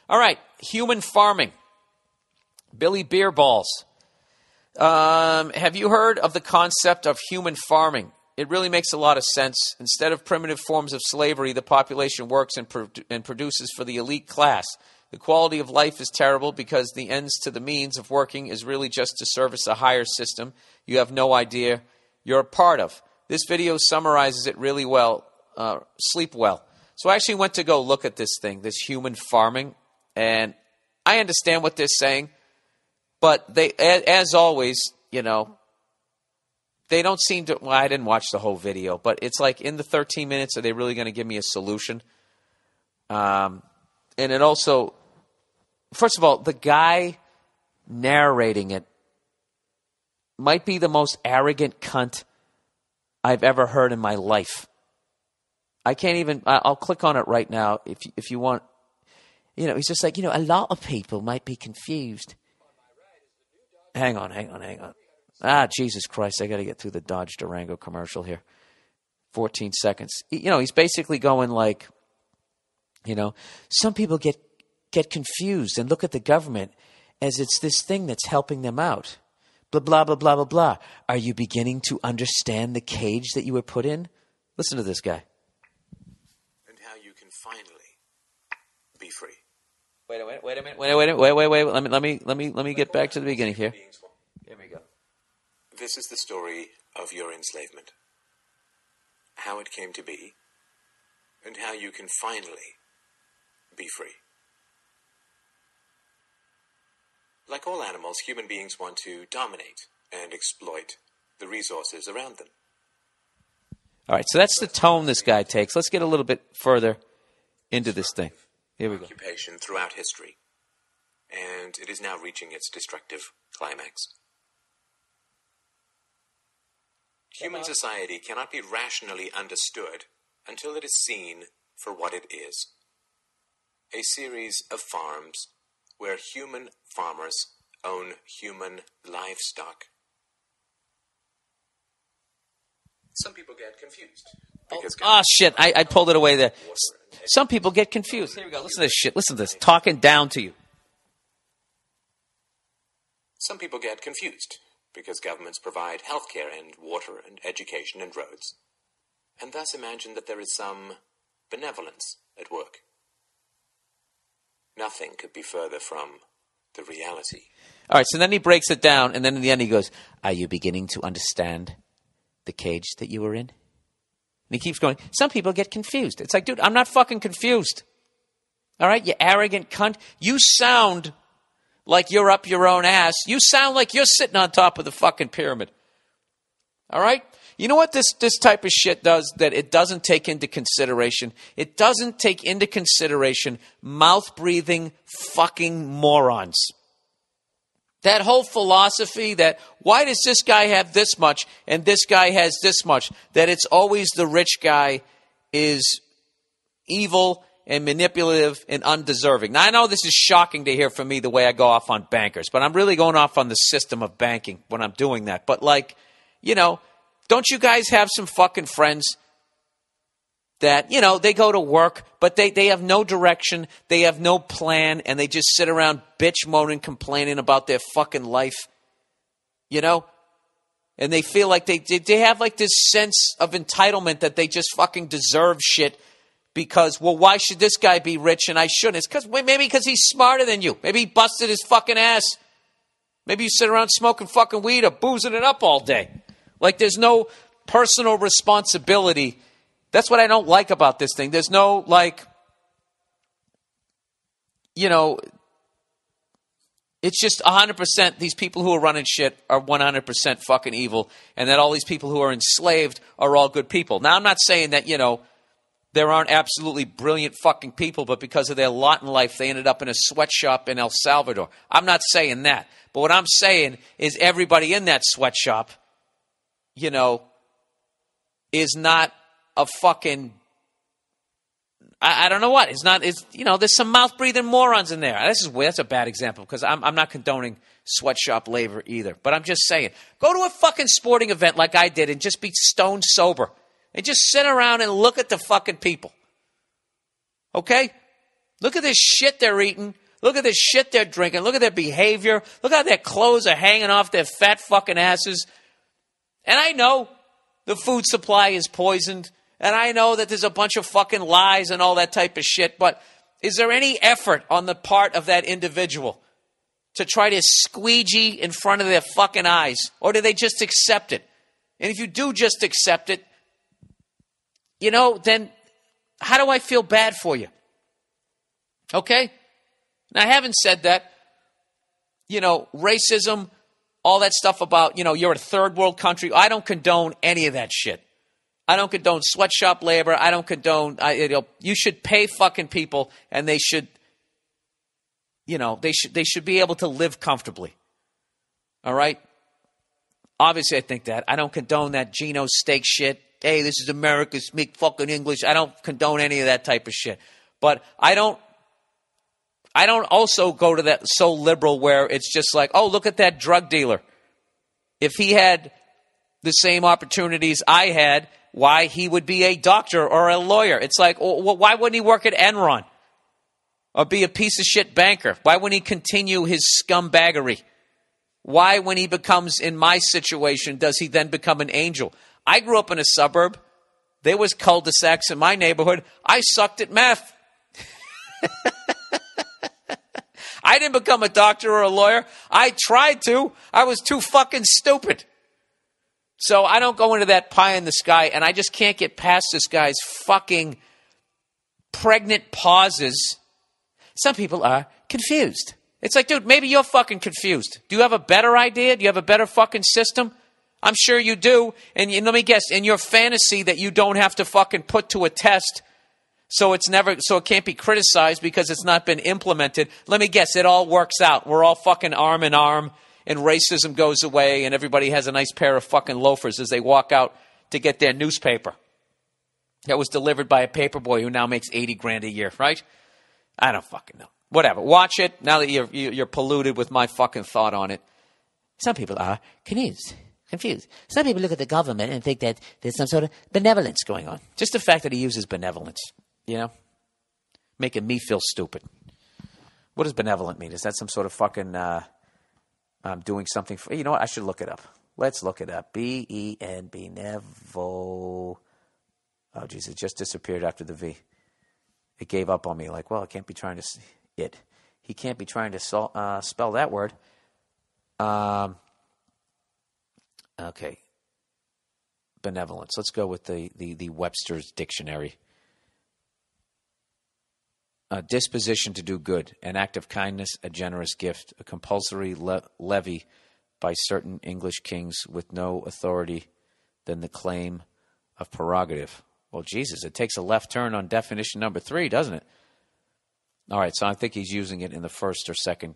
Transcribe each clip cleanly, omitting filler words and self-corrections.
All right, human farming. Billy Beerballs. Have you heard of the concept of human farming? It really makes a lot of sense. Instead of primitive forms of slavery, the population works and produces for the elite class. The quality of life is terrible because the ends to the means of working is really just to service a higher system you have no idea you're a part of. This video summarizes it really well. Sleep well. So I actually went to go look at this thing, this human farming, and I understand what they're saying, but they, as always, you know, they don't seem to, well, I didn't watch the whole video, but it's like in the 13 minutes, are they really going to give me a solution? And it also, first of all, the guy narrating it might be the most arrogant cunt I've ever heard in my life. I can't even, I'll click on it right now if you want. You know, he's just like, you know, a lot of people might be confused. Hang on. Ah, Jesus Christ, I got to get through the Dodge Durango commercial here. 14 seconds. You know, he's basically going like, you know, some people get confused and look at the government as it's this thing that's helping them out. Blah, blah, blah, blah, blah, blah. Are you beginning to understand the cage that you were put in? Listen to this guy. And how you can finally be free. Wait a minute. Let me get back to the beginning here. Here we go. This is the story of your enslavement. How it came to be, and how you can finally be free. Like all animals, human beings want to dominate and exploit the resources around them. All right, so that's the tone this guy takes. Let's get a little bit further into this thing. Here we go. Occupation throughout history, and it is now reaching its destructive climax. Human society cannot be rationally understood until it is seen for what it is. A series of farms where human farmers own human livestock. Some people get confused. Oh, shit. I pulled it away there. Some people get confused. Here we go. Listen to this shit. Listen to this. Talking down to you. Some people get confused because governments provide healthcare and water and education and roads, and thus imagine that there is some benevolence at work. Nothing could be further from the reality. All right, so then he breaks it down, and then in the end he goes, are you beginning to understand the cage that you were in? And he keeps going, some people get confused. It's like, dude, I'm not fucking confused. All right, you arrogant cunt. You sound like you're up your own ass. You sound like you're sitting on top of the fucking pyramid. All right? You know what this type of shit does that it doesn't take into consideration? It doesn't take into consideration mouth-breathing fucking morons. That whole philosophy that why does this guy have this much and this guy has this much? That it's always the rich guy is evil and manipulative and undeserving. Now, I know this is shocking to hear from me the way I go off on bankers, but I'm really going off on the system of banking when I'm doing that. But like, you know, don't you guys have some fucking friends that, you know, they go to work, but they have no direction, they have no plan, and they just sit around bitch moaning, complaining about their fucking life, you know? And they feel like they have like this sense of entitlement that they just fucking deserve shit because, well, why should this guy be rich and I shouldn't? It's because he's smarter than you. Maybe he busted his fucking ass. Maybe you sit around smoking fucking weed or boozing it up all day. Like there's no personal responsibility. That's what I don't like about this thing. There's no, like, you know, it's just 100% these people who are running shit are 100% fucking evil, and that all these people who are enslaved are all good people. Now, I'm not saying that, you know, there aren't absolutely brilliant fucking people, but because of their lot in life, they ended up in a sweatshop in El Salvador. I'm not saying that. But what I'm saying is everybody in that sweatshop, you know, is not a fucking, I don't know what. You know, there's some mouth-breathing morons in there. That's a bad example because I'm not condoning sweatshop labor either. But I'm just saying, go to a fucking sporting event like I did and just be stone sober. And just sit around and look at the fucking people. Okay? Look at this shit they're eating. Look at this shit they're drinking. Look at their behavior. Look how their clothes are hanging off their fat fucking asses. And I know the food supply is poisoned. And I know that there's a bunch of fucking lies and all that type of shit. But is there any effort on the part of that individual to try to squeegee in front of their fucking eyes? Or do they just accept it? And if you do just accept it, you know, then how do I feel bad for you? Okay? Now, I haven't said that, you know, racism, all that stuff about, you know, you're a third world country. I don't condone any of that shit. I don't condone sweatshop labor. I don't condone, you should pay fucking people and they should, you know, they should be able to live comfortably. All right? Obviously, I think that. I don't condone that Geno steak shit. Hey, this is America, speak fucking English. I don't condone any of that type of shit. But I don't also go to that so liberal where it's just like, oh, look at that drug dealer. If he had the same opportunities I had, why he would be a doctor or a lawyer. It's like, well, why wouldn't he work at Enron or be a piece of shit banker? Why wouldn't he continue his scumbaggery? Why, when he becomes in my situation, does he then become an angel? I grew up in a suburb. There was cul-de-sacs in my neighborhood. I sucked at meth. I didn't become a doctor or a lawyer. I tried to. I was too fucking stupid. So I don't go into that pie in the sky, and I just can't get past this guy's fucking pregnant pauses. Some people are confused. It's like, dude, maybe you're fucking confused. Do you have a better idea? Do you have a better fucking system? I'm sure you do. And let me guess, in your fantasy that you don't have to fucking put to a test, so it can't be criticized because it's not been implemented. Let me guess, it all works out. We're all fucking arm in arm, and racism goes away, and everybody has a nice pair of fucking loafers as they walk out to get their newspaper that was delivered by a paperboy who now makes $80,000 a year, right? I don't fucking know. Whatever. Watch it now that you're polluted with my fucking thought on it. Some people are confused. Some people look at the government and think that there's some sort of benevolence going on. Just the fact that he uses benevolence, you know, making me feel stupid. What does benevolent mean? Is that some sort of fucking doing something for? You know what? I should look it up. Let's look it up. B-E-N, benevo. Oh, geez, it just disappeared after the V. It gave up on me. Like, well, I can't be trying to it. He can't be trying to spell that word. Okay. Benevolence. Let's go with the Webster's Dictionary. A disposition to do good, an act of kindness, a generous gift, a compulsory levy by certain English kings with no authority than the claim of prerogative. Well, Jesus, it takes a left turn on definition number 3, doesn't it? All right, so I think he's using it in the first or second.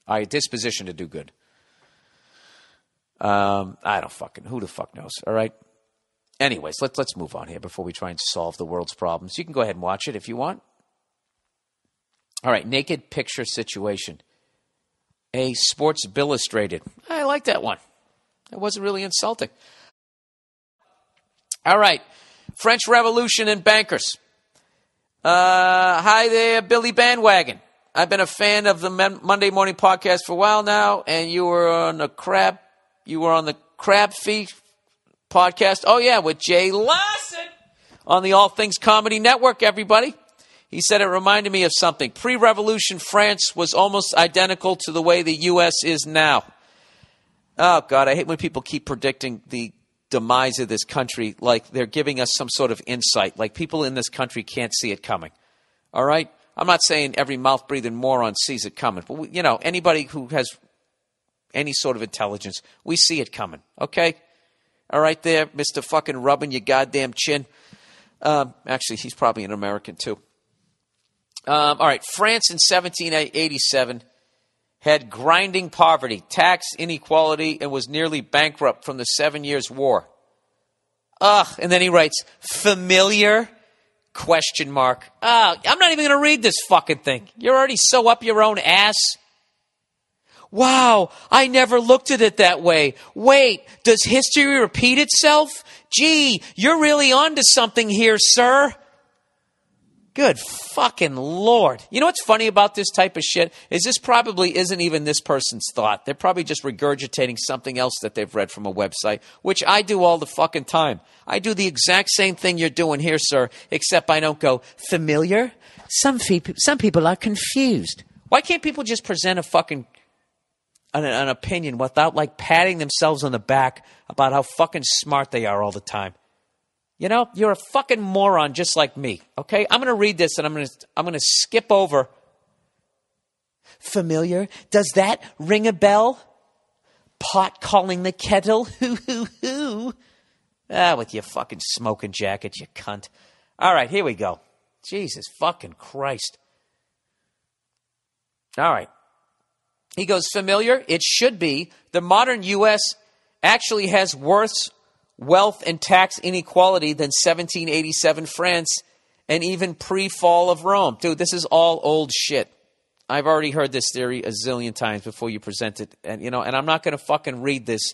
All right, disposition to do good. I don't fucking, who the fuck knows, all right? Anyways, let's move on here before we try and solve the world's problems. You can go ahead and watch it if you want. All right, naked picture situation. A Sports Illustrated. I like that one. It wasn't really insulting. All right, French Revolution and bankers. Hi there, Billy Bandwagon. I've been a fan of the Monday Morning Podcast for a while now, and you were on the Crab Feet podcast. Oh yeah, with Jay Larson on the All Things Comedy Network. Everybody, he said it reminded me of something. Pre-revolution France was almost identical to the way the U.S. is now. Oh God, I hate when people keep predicting the demise of this country like they're giving us some sort of insight, like people in this country can't see it coming. All right? I'm not saying every mouth-breathing moron sees it coming, but, anybody who has any sort of intelligence, we see it coming, okay? All right there, Mr. fucking rubbing your goddamn chin. Actually, he's probably an American, too. All right, France in 1787 had grinding poverty, tax inequality, and was nearly bankrupt from the 7 Years' War. And then he writes, familiar? ? I'm not even going to read this fucking thing. You're already so up your own ass. Wow, I never looked at it that way. Wait, does history repeat itself? Gee, you're really onto something here, sir. Good fucking Lord. You know what's funny about this type of shit? Is this probably isn't even this person's thought. They're probably just regurgitating something else that they've read from a website, which I do all the fucking time. I do the exact same thing you're doing here, sir, except I don't go, familiar? Some people are confused. Why can't people just present a fucking an opinion without like patting themselves on the back about how fucking smart they are all the time? You know, you're a fucking moron just like me, okay? I'm going to read this and I'm going to skip over. Familiar? Does that ring a bell? Pot calling the kettle? Hoo, hoo, hoo. Ah, with your fucking smoking jacket, you cunt. All right, here we go. Jesus fucking Christ. All right. He goes, familiar? It should be. The modern U.S. actually has worse wealth and tax inequality than 1787 France and even pre-fall of Rome. Dude, this is all old shit. I've already heard this theory a zillion times before you present it. And, and I'm not going to fucking read this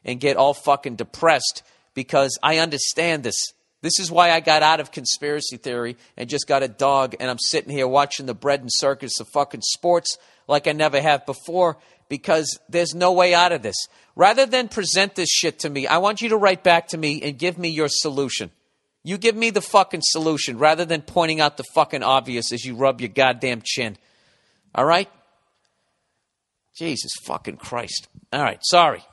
and get all fucking depressed because I understand this. This is why I got out of conspiracy theory and just got a dog, and I'm sitting here watching the bread and circus of fucking sports like I never have before, because there's no way out of this. Rather than present this shit to me, I want you to write back to me and give me your solution. You give me the fucking solution rather than pointing out the fucking obvious as you rub your goddamn chin. All right? Jesus fucking Christ. All right, sorry.